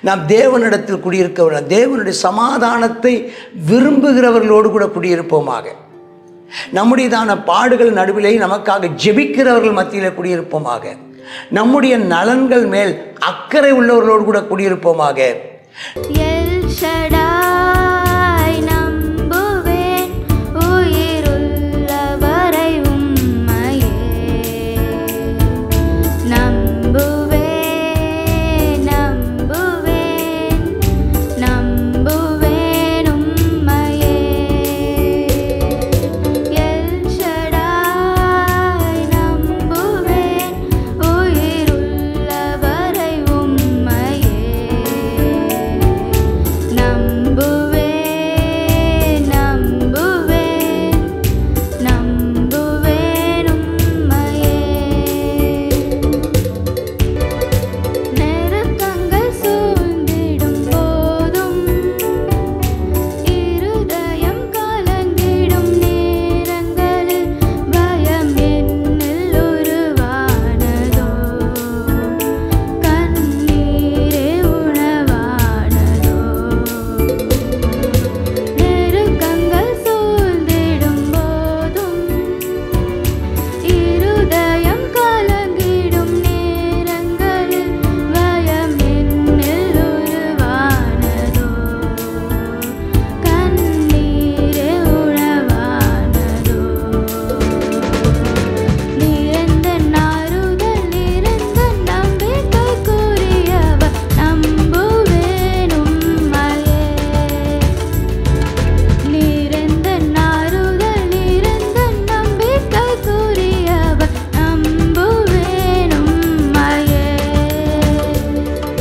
நாம் தேவனிடத்தில் குடியிருக்க, தேவனுடைய சமாதானத்தை விரும்புகிறவர்களோடு கூட குடியிருப்போமாக. நம்முடையதான பாடுகள் நடுவிலே நமக்காக ஜெபிக்கிறவர்கள் மத்தியில் குடியிருப்போமாக. நம்முடைய நலன்கள் மேல் அக்கறை உள்ளவர்களோடு கூட குடியிருப்போமாக.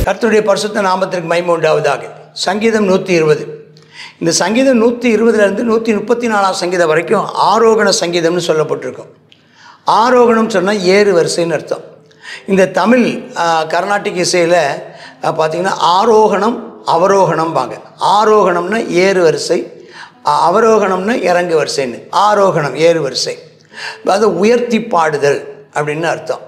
கர்த்தருடைய பரிசுத்த நாமத்திற்கு மகிமை உண்டாவதாக. சங்கீதம் 120. இந்த சங்கீதம் 120லேருந்து 134 சங்கீதம் வரைக்கும் ஆரோகண சங்கீதம்னு சொல்லப்பட்டிருக்கும். ஆரோகணம் சொன்னால் ஏறு வரிசைன்னு அர்த்தம். இந்த தமிழ் கர்நாடிக் இசையில் பார்த்திங்கன்னா ஆரோகணம் அவரோகணம்பாங்க. ஆரோகணம்னா ஏறு வரிசை, அவரோகணம்னா இறங்கு வரிசைன்னு. ஆரோகணம் ஏறு வரிசை, அது உயர்த்தி பாடுதல் அப்படின்னு அர்த்தம்.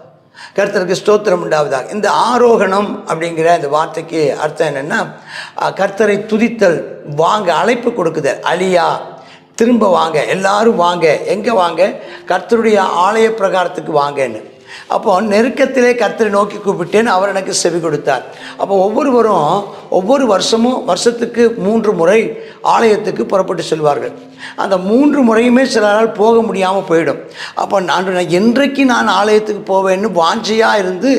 கர்த்தருக்கு ஸ்தோத்திரம் உண்டாவதாக. இந்த ஆரோகணம் அப்படிங்கிற இந்த வார்த்தைக்கு அர்த்தம் என்னென்னா, கர்த்தரை துதித்தல், வாங்க, அழைப்பு கொடுக்குதல். அலியா, திரும்ப வாங்க, எல்லாரும் வாங்க. எங்கே வாங்க? கர்த்தருடைய ஆலய பிரகாரத்துக்கு வாங்கன்னு. அப்போ நெருக்கத்திலே கர்த்தரை நோக்கி கூப்பிட்டேன்னு அவர் எனக்கு செவி கொடுத்தார். அப்போ ஒவ்வொரு வருஷத்துக்கு 3 முறை ஆலயத்துக்கு புறப்பட்டு செல்வார்கள். அந்த 3 முறையுமே சிலரால் போக முடியாமல் போயிடும். அப்போ நான் என்றைக்கு நான் ஆலயத்துக்கு போவேன்னு வாஞ்சையாக இருந்து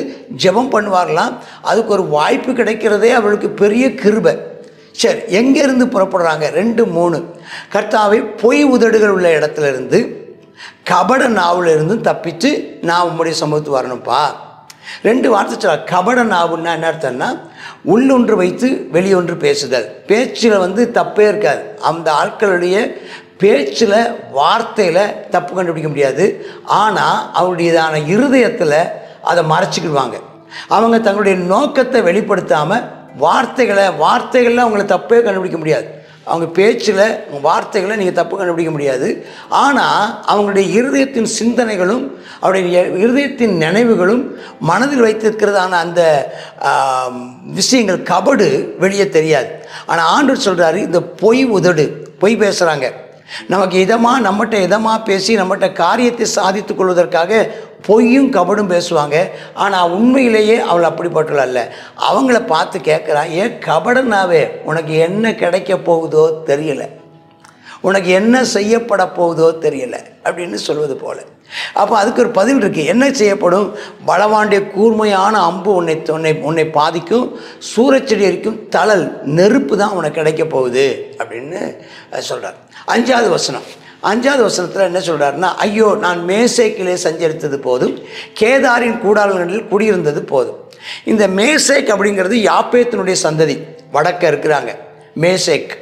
ஜெபம் பண்ணுவார்களாம். அதுக்கு ஒரு வாய்ப்பு கிடைக்கிறதே அவளுக்கு பெரிய கிருபை. சரி, எங்கேருந்து புறப்படுறாங்க? 2, 3. கர்த்தாவை பொய் உதடுகள் உள்ள இடத்துல இருந்து, கபட நாவில் இருந்து தப்பித்து நான் உம்முடைய சமூகத்துக்கு வரணும்ப்பா. 2 வார்த்தை சொல்ல. கபட நாவுன்னா என்ன அர்த்தம்னா, உள்ளொன்று வைத்து வெளியொன்று பேசுதல். பேச்சில் தப்பே இருக்காது. அந்த ஆட்களுடைய பேச்சில், வார்த்தையில் தப்பு கண்டுபிடிக்க முடியாது. ஆனால் அவருடையதான இருதயத்தில் அதை மறைச்சிக்கிடுவாங்க. அவங்க தங்களுடைய நோக்கத்தை வெளிப்படுத்தாமல் வார்த்தைகளில் அவங்களை தப்பே கண்டுபிடிக்க முடியாது. அவங்க பேச்சில், வார்த்தைகளை நீங்கள் தப்பு கண்டுபிடிக்க முடியாது. ஆனால் அவங்களுடைய இருதயத்தின் சிந்தனைகளும் அவருடைய இருதயத்தின் நினைவுகளும் மனதில் வைத்திருக்கிறதான அந்த விஷயங்கள், கபடு வெளியே தெரியாது. ஆனால் ஆண்டவர் சொல்கிறாரு, இந்த பொய் உதடு, பொய் பேசுகிறாங்க, நமக்கு நம்மகிட்ட இதமாக பேசி நம்மகிட்ட காரியத்தை சாதித்து கொள்வதற்காக பொய்யும் கபடும் பேசுவாங்க. ஆனால் உண்மையிலேயே அவள் அப்படிப்பட்டவள் அல்ல. அவங்கள பார்த்து கேட்குறா, ஏன் கபடனாவே உனக்கு என்ன கிடைக்க போகுதோ தெரியலை, உனக்கு என்ன செய்யப்பட போகுதோ தெரியலை அப்படின்னு சொல்வது போல. அப்போ அதுக்கு ஒரு பதில் இருக்குது. என்ன செய்யப்படும்? பலவாண்டிய கூர்மையான அம்பு உன்னை பாதிக்கும், சூரச்செடி இருக்கும் தழல் நெருப்பு தான் உனக்கு கிடைக்க போகுது அப்படின்னு சொல்கிறார். 5வது வசனம். 5வது வசனத்தில் என்ன சொல்கிறாருன்னா, ஐயோ, நான் மேசேக்கிலே சஞ்சரித்தது போதும், கேதாரின் கூடாரங்களில் குடியிருந்தது போதும். இந்த மேசேக் அப்படிங்கிறது யாப்பேத்தினுடைய சந்ததி, வடக்க இருக்கிறாங்க மேசேக்.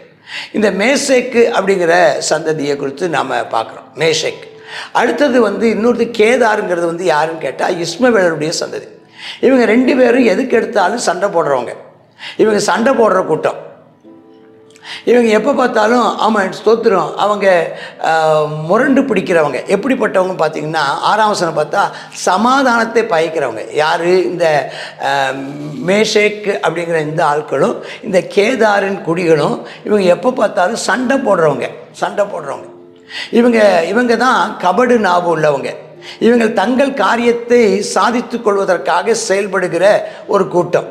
இந்த மேசேக்கு அப்படிங்கிற சந்ததியை குறித்து நாம் பார்க்குறோம். மேசேக். அடுத்தது இன்னொரு கேதாருங்கிறது யாருன்னு கேட்டால் இஸ்மவேலருடைய சந்ததி. இவங்க 2 பேரும் எதுக்கு எடுத்தாலும் சண்டை போடுறவங்க. இவங்க சண்டை போடுற கூட்டம். இவங்க எப்போ பார்த்தாலும் ஆமாம் ஸ்தோத்திரம் அவங்க முரண்டு பிடிக்கிறவங்க. எப்படிப்பட்டவங்க பார்த்தீங்கன்னா 6ஆம் வசனம் பார்த்தா சமாதானத்தை பயக்கிறவங்க. யார்? இந்த மேஷேக் அப்படிங்கிற இந்த ஆட்களும் இந்த கேதாரின் குடிகளும் இவங்க எப்போ பார்த்தாலும் சண்டை போடுறவங்க. இவங்க தான் கபடு நாவு உள்ளவங்க. இவங்கள் தங்கள் காரியத்தை சாதித்து கொள்வதற்காக செயல்படுகிற ஒரு கூட்டம்.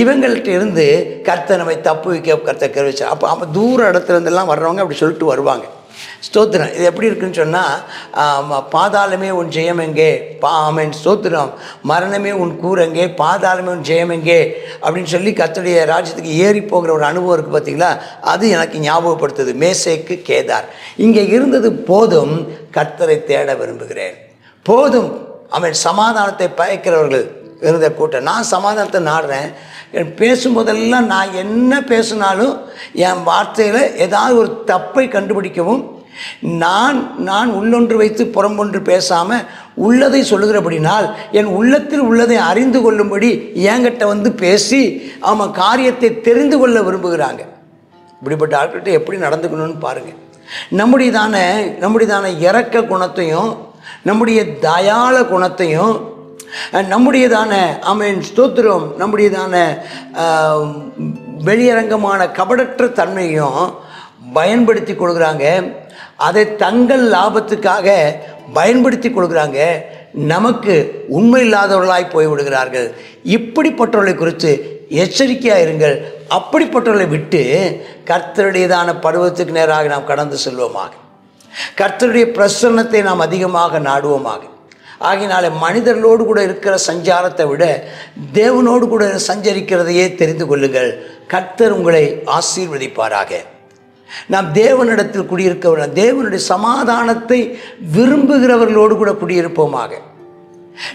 இவங்கள்ட்ட இருந்து கர்த்தர் நம்மை தப்பு வைக்க கர்த்தர் கருவிச்சார். அப்போ தூர இடத்துல இருந்தெல்லாம் வர்றவங்க அப்படி சொல்லிட்டு வருவாங்க. ஸ்தோத்திரம். இது எப்படி இருக்குன்னு சொன்னால், பாதாளமே உன் ஜெயம் எங்கே, ஆமென் ஸ்தோத்திரம், மரணமே உன் கூர் எங்கே, பாதாளமே உன் ஜெயம் எங்கே அப்படின்னு சொல்லி கர்த்தருடைய ராஜ்யத்துக்கு ஏறி போகிற ஒரு அனுபவம் இருக்குது பார்த்தீங்களா? அது எனக்கு ஞாபகப்படுத்துது. மேசேக்கு கேதார் இங்கே இருந்தது போதும், கர்த்தரை தேட விரும்புகிறேன். போதும். அவன் சமாதானத்தை பயக்கிறவர்கள் இருந்த கூட்டம். நான் சமாதானத்தை நாடுறேன். பேசும்போதெல்லாம் நான் என்ன பேசினாலும் என் வார்த்தையில் ஏதாவது ஒரு தப்பை கண்டுபிடிக்கவும், நான் உள்ளொன்று வைத்து புறம்பொன்று பேசாமல் உள்ளதை சொல்லுகிறபடினால் என் உள்ளத்தில் உள்ளதை அறிந்து கொள்ளும்படி என்கிட்ட வந்து பேசி அவன் காரியத்தை தெரிந்து கொள்ள விரும்புகிறாங்க. இப்படிப்பட்ட ஆட்கிட்ட எப்படி நடந்துக்கணும்னு பாருங்கள். நம்முடையதான இரக்க குணத்தையும் நம்முடைய தயாள குணத்தையும் நம்முடையதான ஆமென் ஸ்தோத்திரம் நம்முடையதான வெளியரங்கமான கபடற்ற தன்மையும் பயன்படுத்தி கொள்கிறாங்க. அதை தங்கள் லாபத்துக்காக பயன்படுத்தி கொள்கிறாங்க. நமக்கு உண்மை இல்லாதவர்களாய் போய்விடுகிறார்கள். இப்படிப்பட்டவர்களை குறித்து எச்சரிக்கையாக இருங்கள். அப்படிப்பட்டவர்களை விட்டு கர்த்தருடையதான பருவத்துக்கு நேராக நாம் கடந்து செல்வோமாக. கர்த்தருடைய பிரசன்னத்தை நாம் அதிகமாக நாடுவோமாக. ஆகினாலே மனிதர்களோடு கூட இருக்கிற சஞ்சாரத்தை விட தேவனோடு கூட சஞ்சரிக்கிறதையே தெரிந்து கொள்ளுங்கள். கர்த்தர் உங்களை ஆசீர்வதிப்பாராக. நாம் தேவனிடத்தில் குடியிருக்க, தேவனுடைய சமாதானத்தை விரும்புகிறவர்களோடு கூட குடியிருப்போமாக.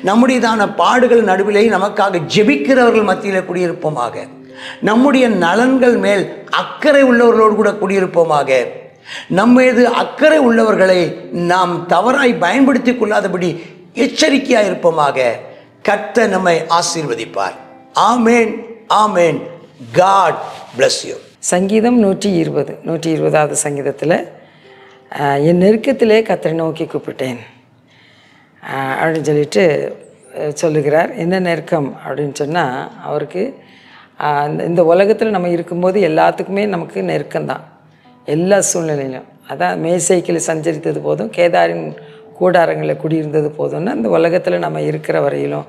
நம்முடையதான பாடுகள் நடுவிலே நமக்காக ஜெபிக்கிறவர்கள் மத்தியில் குடியிருப்போமாக. நம்முடைய நலன்கள் மேல் அக்கறை உள்ளவர்களோடு கூட குடியிருப்போமாக. நம்மீது அக்கறை உள்ளவர்களை நாம் தவறாய் பயன்படுத்தி கொள்ளாதபடி எச்சரிக்கையாக இருப்போமாக. கர்த்தர் நம்மை ஆசீர்வதிப்பார். Amen, amen. God bless you. சங்கீதம் 120வது சங்கீதத்தில் என் நெருக்கத்திலே கர்த்தரை நோக்கி கூப்பிட்டேன் அப்படின்னு சொல்லிட்டு சொல்லுகிறார். என்ன நெருக்கம் அப்படின்னு சொன்னால், அவருக்கு இந்த உலகத்தில் நம்ம இருக்கும்போது எல்லாத்துக்குமே நமக்கு நெருக்கம்தான், எல்லா சூழ்நிலையிலும். அதான் மேசைக்கில் சஞ்சரித்தது போதும், கேதாரின் கூடாரங்களில் குடியிருந்தது போதும்னா, இந்த உலகத்தில் நம்ம இருக்கிற வரையிலும்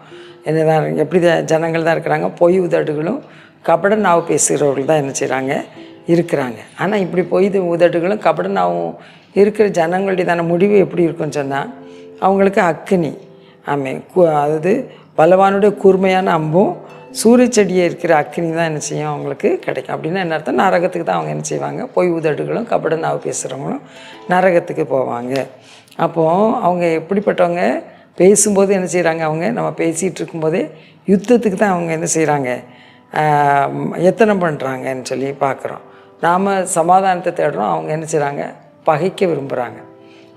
என்னதான் எப்படி ஜனங்கள் தான் இருக்கிறாங்க, பொய் உதடுகளும் கபட நாவு பேசுகிறவர்கள் தான் என்ன செய்கிறாங்க, இருக்கிறாங்க. ஆனால் இப்படி பொய் உதடுகளும் கபட நாவும் இருக்கிற ஜனங்களுடையதான முடிவு எப்படி இருக்குன்னு சொன்னால், அவங்களுக்கு அக்கினி, அதாவது பலவானுடைய கூர்மையான அம்பும் சூரிய செடியை இருக்கிற அக்கினி தான் என்ன செய்யும் அவங்களுக்கு கிடைக்கும். அப்படின்னா என்ன அர்த்தம், நரகத்துக்கு தான் அவங்க என்ன செய்வாங்க, பொய் உதடுகளும் கபட நாவு பேசுகிறவங்களும் நரகத்துக்கு போவாங்க. அப்போது அவங்க எப்படிப்பட்டவங்க, பேசும்போது என்ன செய்கிறாங்க, அவங்க நம்ம பேசிகிட்டு இருக்கும்போதே யுத்தத்துக்கு தான் அவங்க என்ன செய்கிறாங்க, எத்தனை பண்ணுறாங்கன்னு சொல்லி பார்க்குறோம். நாம் சமாதானத்தை தேடுறோம், அவங்க என்ன செய்கிறாங்க, பகைக்க விரும்புகிறாங்க.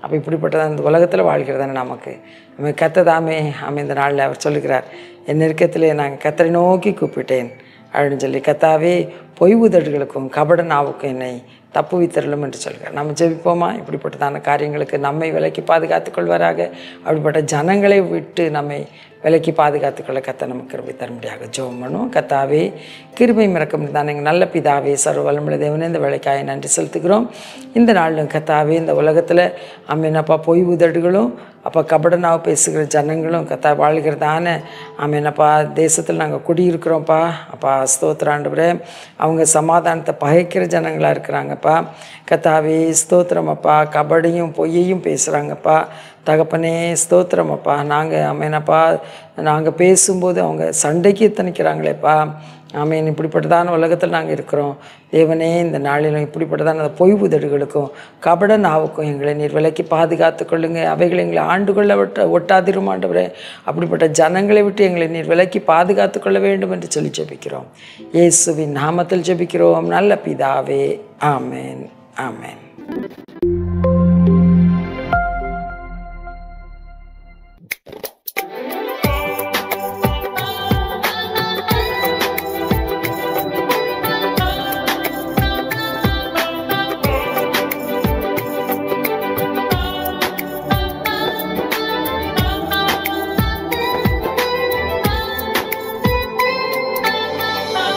அப்போ இப்படிப்பட்டதான் இந்த உலகத்தில் வாழ்கிறதானே நமக்கு. நம்ம கத்ததாமே இந்த நாளில் அவர் சொல்லுகிறார், என் நெருக்கத்திலே நாங்கள் கத்தரை நோக்கி கூப்பிட்டேன் அப்படின்னு சொல்லி, கத்தாவே பொய் உதடுகளுக்கும் கபட நாவுக்கும் என்னை தப்புவித்தரலும் என்று சொல்கிறார். நம்ம ஜெபிப்போமா? இப்படிப்பட்டதான காரியங்களுக்கு நம்மை விலக்கி பாதுகாத்துக் கொள்வாராக. அப்படிப்பட்ட ஜனங்களை விட்டு நம்மை விலக்கி பாதுகாத்துக்கொள்ள கத்த நமக்கு கிருபை தரும்படியாக ஜெபம் பண்ணுவோம். கத்தாவே கிருபை மிரக்கம் தான் எங்கள் நல்ல பிதாவே, சர்வ வல்லமையுள்ள தேவனே, இந்த வேலைக்காக நன்றி செலுத்துகிறோம். இந்த நாளிலும் கத்தாவே இந்த உலகத்தில் என்னப்பா பொய் உதடுகளும் அப்போ கபட நாவு பேசுகிற ஜனங்களும் கத்தா வாழ்கிறதான என்னப்பா தேசத்தில் நாங்கள் குடியிருக்கிறோம்ப்பா. அப்பா ஸ்தோத்திரம் ஆண்டவரே, அவங்க சமாதானத்தை பகைக்கிற ஜனங்களாக இருக்கிறாங்கப்பா. கத்தாவே ஸ்தோத்திரம் அப்பா, கபடியும் பொய்யையும் பேசுகிறாங்கப்பா. தகப்பனே ஸ்தோத்திரம் அப்பா, நாங்கள் பேசும்போது அவங்க சண்டைக்கு எத்தனைக்கிறாங்களேப்பா. ஆமேன். இப்படிப்பட்டதான உலகத்தில் நாங்கள் இருக்கிறோம் தேவனே. இந்த நாளிலும் இப்படிப்பட்டதான அந்த பொய் உதடுகளுக்கும் கபட நாவுக்கும் எங்களை நீர் விலக்கி பாதுகாத்து கொள்ளுங்க. அவைகளை எங்களை ஆண்டுகொள்ள ஒட்டாதிருமாண்டவரே. அப்படிப்பட்ட ஜனங்களை விட்டு எங்களை நீர் விலக்கி பாதுகாத்து கொள்ள வேண்டும் என்று சொல்லி ஜெபிக்கிறோம். இயேசுவின் நாமத்தில் ஜெபிக்கிறோம் நல்ல பிதாவே. ஆமேன், ஆமேன்.